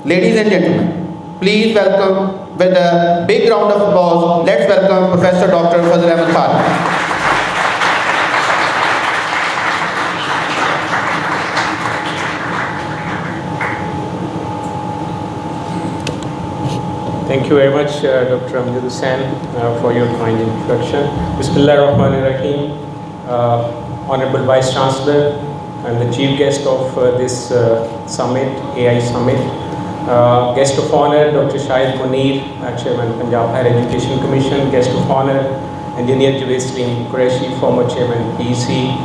Ladies and gentlemen, please welcome with a big round of applause. Let's welcome Professor Dr. Fazal Ahmad Khalid. Thank you very much, Dr. Amjad Hussain, for your kind introduction. Bismillah ar-Rahman ar-Rahim. Honorable Vice Chancellor and the chief guest of this summit, AI Summit. Guest of honor, Dr. Shahid Munir, Chairman, Punjab Higher Education Commission. Guest of honor, Engineer Javed Salim Qureshi, former Chairman, PEC.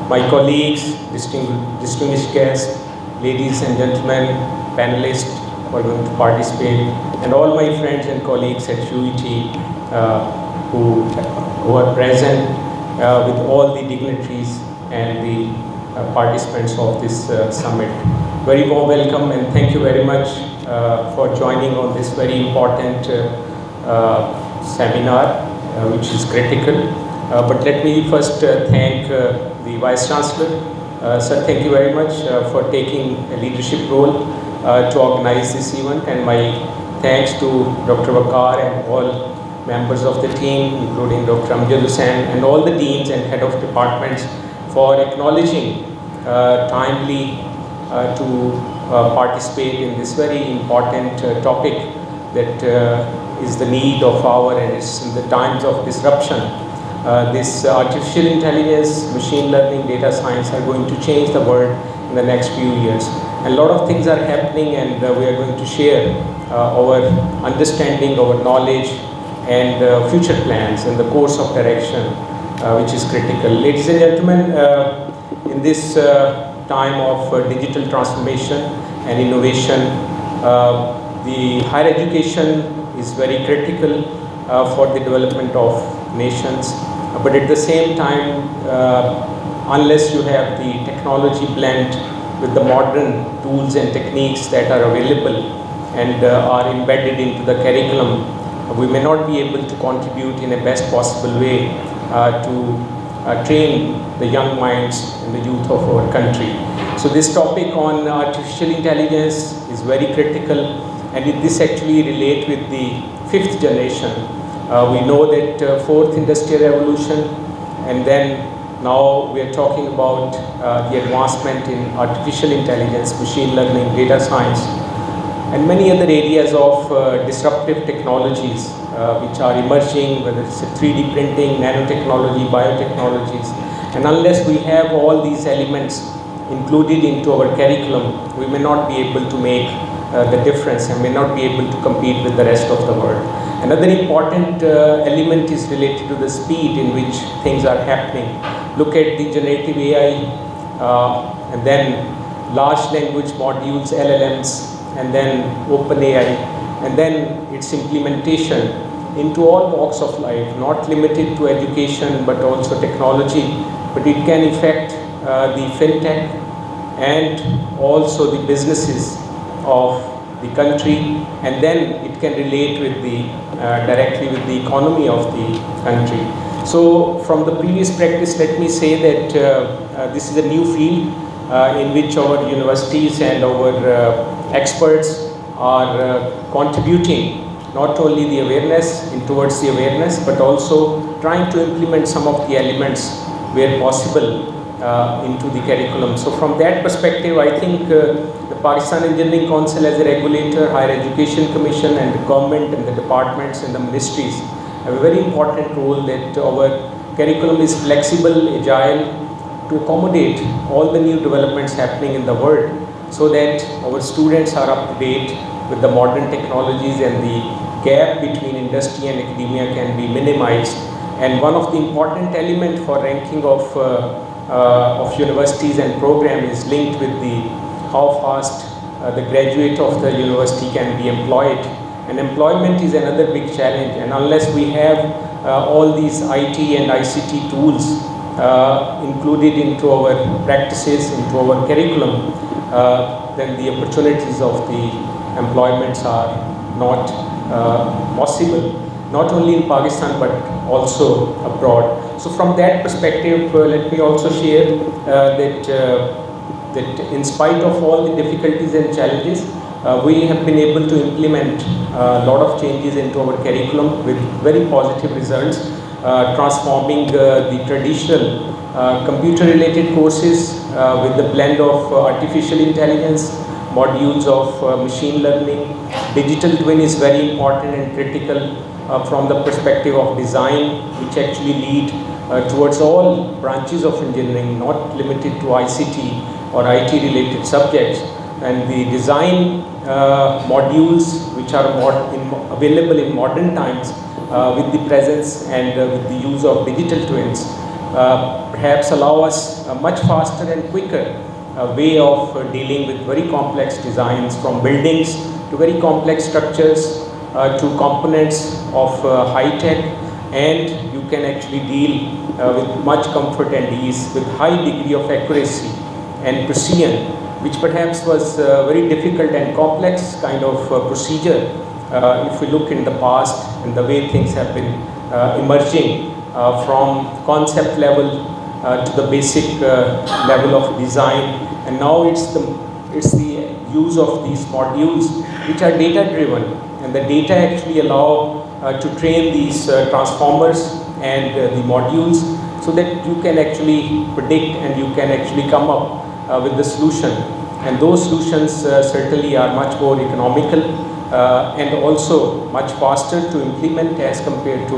My colleagues, distinguished guests, ladies and gentlemen, panelists who are going to participate, and all my friends and colleagues at UET who are present with all the dignitaries and the participants of this summit. Very warm welcome and thank you very much for joining on this very important seminar, which is critical. But let me first thank the Vice Chancellor. Sir, thank you very much for taking a leadership role to organize this event, and my thanks to Dr. Waqar and all members of the team, including Dr. Amjad Hussain and all the deans and head of departments for acknowledging timely to participate in this very important topic that is the need of our, and it's in the times of disruption. This artificial intelligence, machine learning, data science are going to change the world in the next few years. And a lot of things are happening, and we are going to share our understanding, our knowledge, and future plans and the course of direction, which is critical. Ladies and gentlemen, in this time of digital transformation and innovation, the higher education is very critical for the development of nations. But at the same time, unless you have the technology blend with the modern tools and techniques that are available and are embedded into the curriculum, we may not be able to contribute in a best possible way to train the young minds and the youth of our country. So this topic on artificial intelligence is very critical, and this actually relates with the fifth generation. We know that fourth industrial revolution, and then now we are talking about the advancement in artificial intelligence, machine learning, data science, and many other areas of disruptive technologies which are emerging, whether it's 3D printing, nanotechnology, biotechnologies. And unless we have all these elements included into our curriculum, we may not be able to make the difference and may not be able to compete with the rest of the world. Another important element is related to the speed in which things are happening. Look at the generative AI, and then large language modules, LLMs, and then OpenAI, and then its implementation into all walks of life, not limited to education but also technology, but it can affect the fintech and also the businesses of the country, and then it can relate with the directly with the economy of the country. So from the previous practice, let me say that this is a new field in which our universities and our experts are contributing not only the awareness towards the awareness, but also trying to implement some of the elements where possible into the curriculum. So from that perspective, I think the Pakistan Engineering Council as a regulator, Higher Education Commission, and the government and the departments and the ministries have a very important role, that our curriculum is flexible, agile, to accommodate all the new developments happening in the world, so that our students are up to date with the modern technologies and the gap between industry and academia can be minimized. And one of the important elements for ranking of universities and program is linked with the how fast the graduate of the university can be employed. And employment is another big challenge, and unless we have all these IT and ICT tools included into our practices, into our curriculum, then the opportunities of the employments are not possible, not only in Pakistan but also abroad. So from that perspective, let me also share that in spite of all the difficulties and challenges, we have been able to implement a lot of changes into our curriculum with very positive results, transforming the traditional computer-related courses with the blend of artificial intelligence, modules of machine learning. Digital twin is very important and critical from the perspective of design, which actually lead towards all branches of engineering, not limited to ICT or IT related subjects. And the design modules which are available in modern times with the presence and with the use of digital twins perhaps allow us a much faster and quicker way of dealing with very complex designs, from buildings to very complex structures to components of high tech, and you can actually deal with much comfort and ease with high degree of accuracy and precision, which perhaps was very difficult and complex kind of procedure if we look in the past and the way things have been emerging from concept level to the basic level of design. And now it's the use of these modules which are data driven, and the data actually allow to train these transformers and the modules, so that you can actually predict and you can actually come up with the solution. And those solutions certainly are much more economical and also much faster to implement as compared to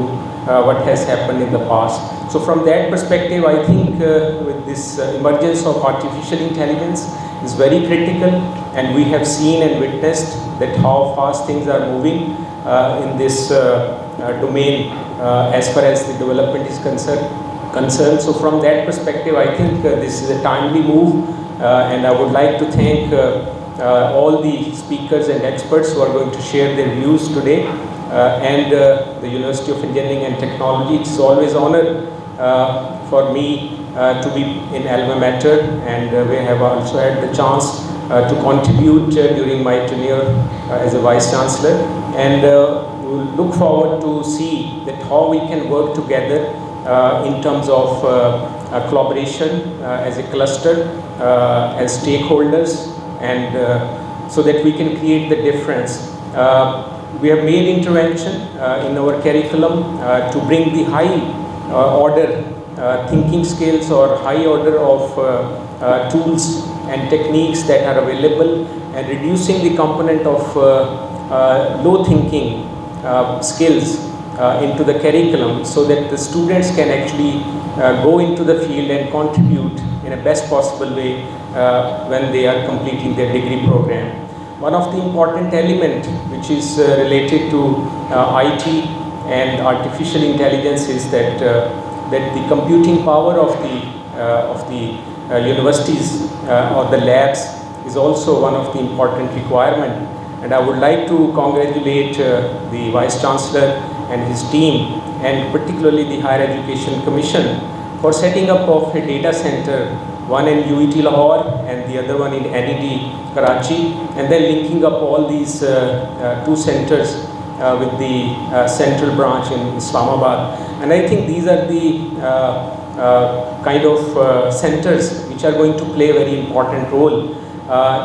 what has happened in the past. So from that perspective, I think with this emergence of artificial intelligence is very critical, and we have seen and witnessed that how fast things are moving in this domain as far as the development is concerned. So from that perspective, I think this is a timely move, and I would like to thank all the speakers and experts who are going to share their views today, and the University of Engineering and Technology. It's always an honor for me to be in alma mater, and we have also had the chance to contribute during my tenure as a Vice Chancellor, and we'll look forward to see that how we can work together in terms of collaboration as a cluster, as stakeholders, and so that we can create the difference. We have made intervention in our curriculum to bring the high order thinking skills or high order of tools and techniques that are available, and reducing the component of low thinking skills into the curriculum, so that the students can actually go into the field and contribute in a best possible way when they are completing their degree program. One of the important element which is related to IT and artificial intelligence is that the computing power of the universities or the labs is also one of the important requirement. And I would like to congratulate the Vice Chancellor and his team, and particularly the Higher Education Commission, for setting up of a data center, one in UET Lahore and the other one in NED Karachi, and then linking up all these two centers with the central branch in Islamabad. And I think these are the kind of centers which are going to play a very important role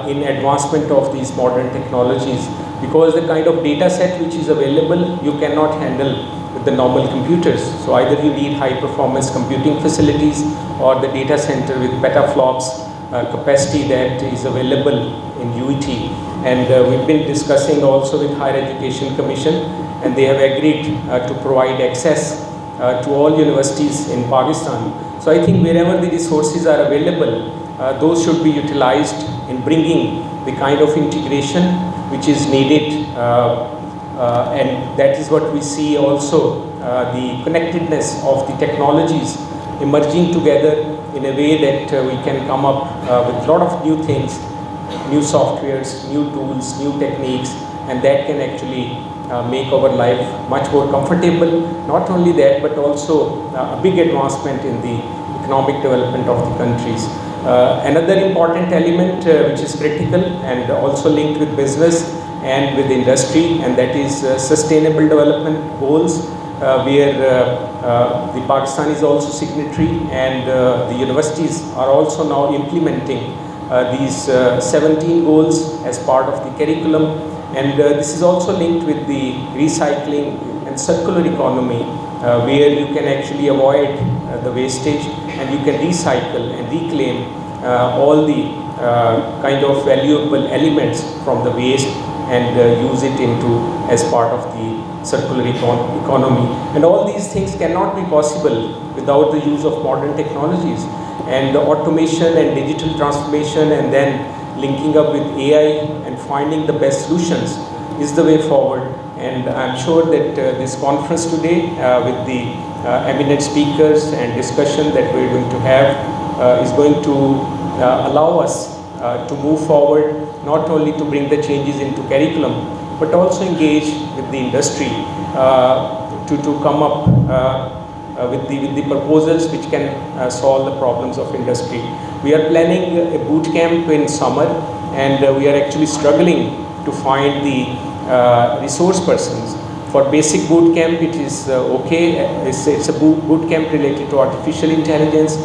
in advancement of these modern technologies, because the kind of data set which is available you cannot handle with the normal computers. So either you need high performance computing facilities or the data center with petaflops capacity that is available in UET. And we've been discussing also with Higher Education Commission, and they have agreed to provide access to all universities in Pakistan. So I think wherever the resources are available, those should be utilized in bringing the kind of integration which is needed, and that is what we see also, the connectedness of the technologies emerging together in a way that we can come up with a lot of new things, new softwares, new tools, new techniques, and that can actually make our life much more comfortable. Not only that, but also a big advancement in the economic development of the countries. Another important element which is critical and also linked with business and with industry, and that is sustainable development goals, where the Pakistan is also signatory, and the universities are also now implementing these 17 goals as part of the curriculum, and this is also linked with the recycling and circular economy, where you can actually avoid the wastage and you can recycle and reclaim all the kind of valuable elements from the waste and use it into as part of the circular economy. And all these things cannot be possible without the use of modern technologies, and the automation and digital transformation and then linking up with AI and finding the best solutions is the way forward. And I'm sure that this conference today with the eminent speakers and discussion that we're going to have is going to allow us to move forward, not only to bring the changes into curriculum, but also engage with the industry to come up with the proposals which can solve the problems of industry. We are planning a boot camp in summer, and we are actually struggling to find the resource persons. For basic boot camp, it is okay. It's a boot camp related to artificial intelligence,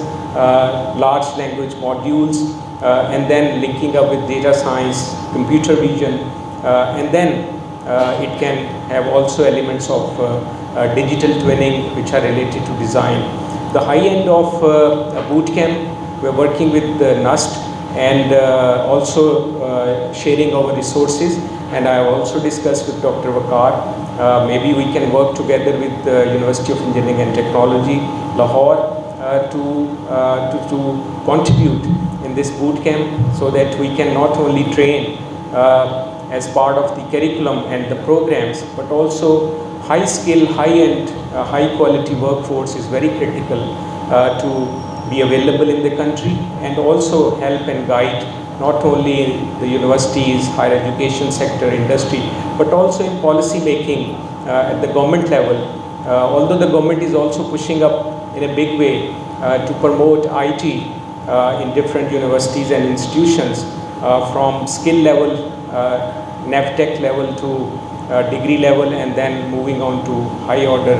large language modules, and then linking up with data science, computer vision, and then it can have also elements of digital twinning which are related to design. The high end of a boot camp, we're working with NUST and also sharing our resources, and I have also discussed with Dr. Vakar, maybe we can work together with the University of Engineering and Technology, Lahore, to contribute in this boot camp, so that we can not only train as part of the curriculum and the programs, but also high skill, high end, high quality workforce is very critical to be available in the country, and also help and guide not only in the universities, higher education sector, industry, but also in policy making at the government level. Although the government is also pushing up in a big way to promote IT in different universities and institutions, from skill level, NAVTech level to degree level, and then moving on to high order,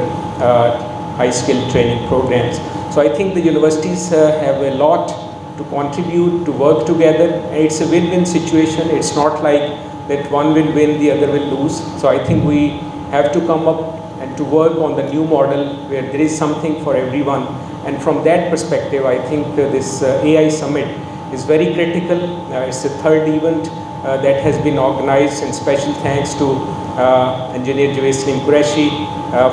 high skill training programs. So I think the universities have a lot to contribute, to work together, and it's a win-win situation. It's not like that one will win, the other will lose. So I think we have to come up and to work on the new model where there is something for everyone. And from that perspective, I think this AI Summit is very critical. It's the third event that has been organized, and special thanks to Engineer Javed Qureshi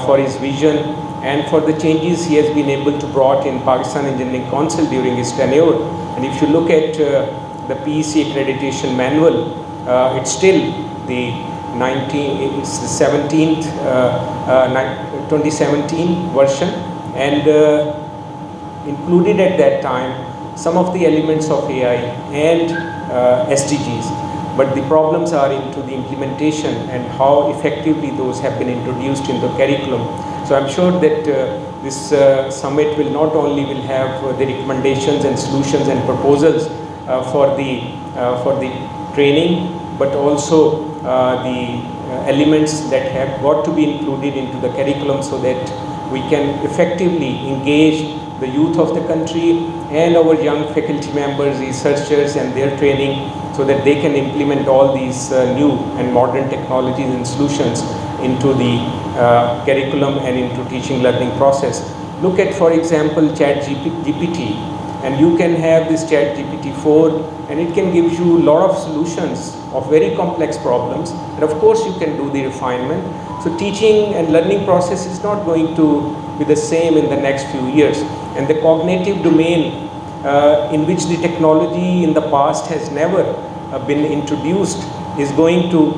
for his vision and for the changes he has been able to brought in Pakistan Engineering Council during his tenure. And if you look at the PEC accreditation manual, it's still the 17th 2017 version, and included at that time some of the elements of AI and SDGs. But the problems are into the implementation and how effectively those have been introduced in the curriculum. So I'm sure that this summit will not only will have the recommendations and solutions and proposals for the training, but also the elements that have got to be included into the curriculum, so that we can effectively engage the youth of the country and our young faculty members, researchers, and their training, so that they can implement all these new and modern technologies and solutions into the curriculum and into teaching learning process. Look at, for example, ChatGPT, and you can have this ChatGPT 4, and it can give you a lot of solutions of very complex problems, and of course you can do the refinement. So teaching and learning process is not going to be the same in the next few years, and the cognitive domain in which the technology in the past has never been introduced is going to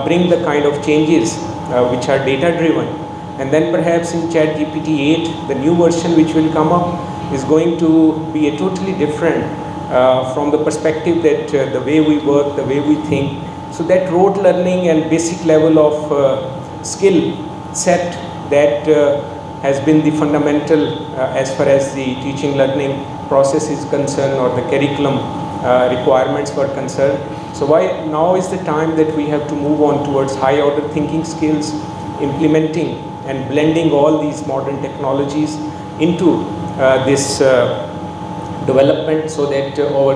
bring the kind of changes which are data driven. And then perhaps in ChatGPT 8, the new version which will come up is going to be a totally different from the perspective that the way we work, the way we think. So that rote learning and basic level of skill set that has been the fundamental as far as the teaching learning process is concerned, or the curriculum requirements were concerned. So why now is the time that we have to move on towards high order thinking skills, implementing and blending all these modern technologies into this development, so that our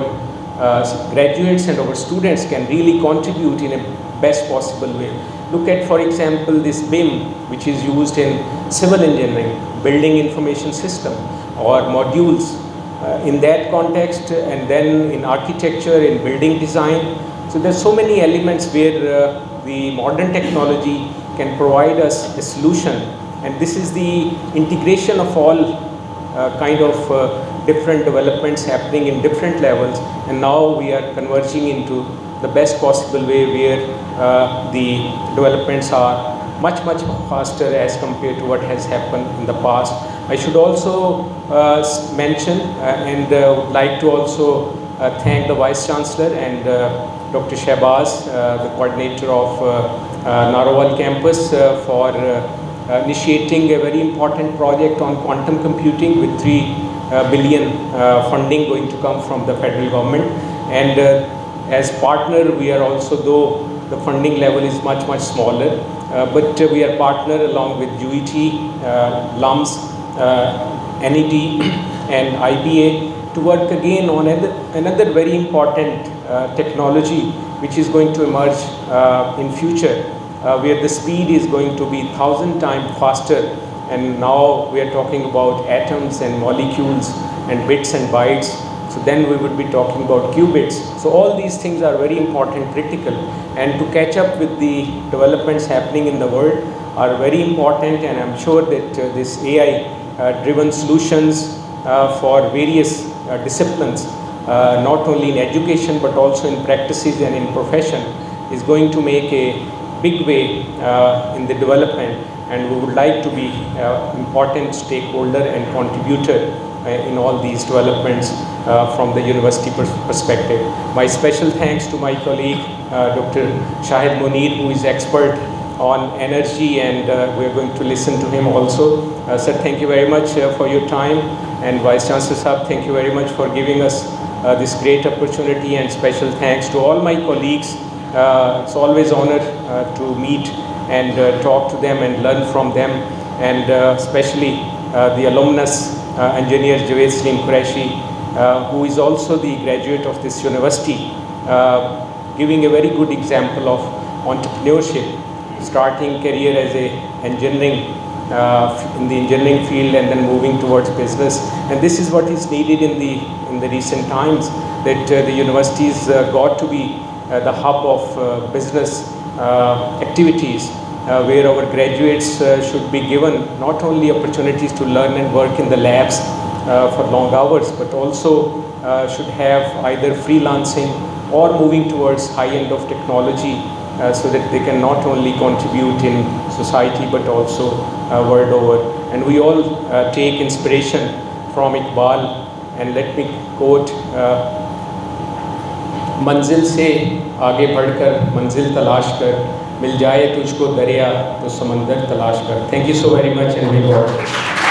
graduates and our students can really contribute in a best possible way. Look at, for example, this BIM, which is used in civil engineering, building information system, or modules in that context, and then in architecture, in building design. So there's so many elements where the modern technology can provide us a solution, and this is the integration of all kind of different developments happening in different levels, and now we are converging into the best possible way where the developments are much faster as compared to what has happened in the past. I should also mention and would like to also thank the Vice Chancellor and Dr. Shahbaz, the coordinator of Narowal campus, for initiating a very important project on quantum computing with 3 billion funding going to come from the federal government. And as partner, we are also, though the funding level is much smaller, but we are partner along with UET, LUMS, NET and IBA to work again on another very important technology which is going to emerge in future, where the speed is going to be 1,000 times faster, and now we are talking about atoms and molecules and bits and bytes. So then we would be talking about qubits. So all these things are very important, critical, and to catch up with the developments happening in the world are very important, and I'm sure that this AI driven solutions for various disciplines, not only in education but also in practices and in profession, is going to make a big way in the development, and we would like to be important stakeholder and contributor in all these developments from the university perspective. My special thanks to my colleague Dr. Shahid Munir, who is expert on energy, and we're going to listen to him also. Sir, thank you very much for your time, and Vice Chancellor Sahab, thank you very much for giving us this great opportunity, and special thanks to all my colleagues. It's always honor to meet and talk to them and learn from them, and especially the alumnus engineer Javed Salim Qureshi, who is also the graduate of this university, giving a very good example of entrepreneurship, starting career as a engineering in the engineering field and then moving towards business. And this is what is needed in the recent times, that the universities got to be the hub of business activities, where our graduates should be given not only opportunities to learn and work in the labs for long hours, but also should have either freelancing or moving towards high end of technology, so that they can not only contribute in society but also world over. And we all take inspiration from Iqbal, and let me quote, मंजिल से आगे बढ़कर मंजिल तलाश कर, मिल जाए तुझको दरिया तो समंदर तलाश कर. Thank you so very much, and we go.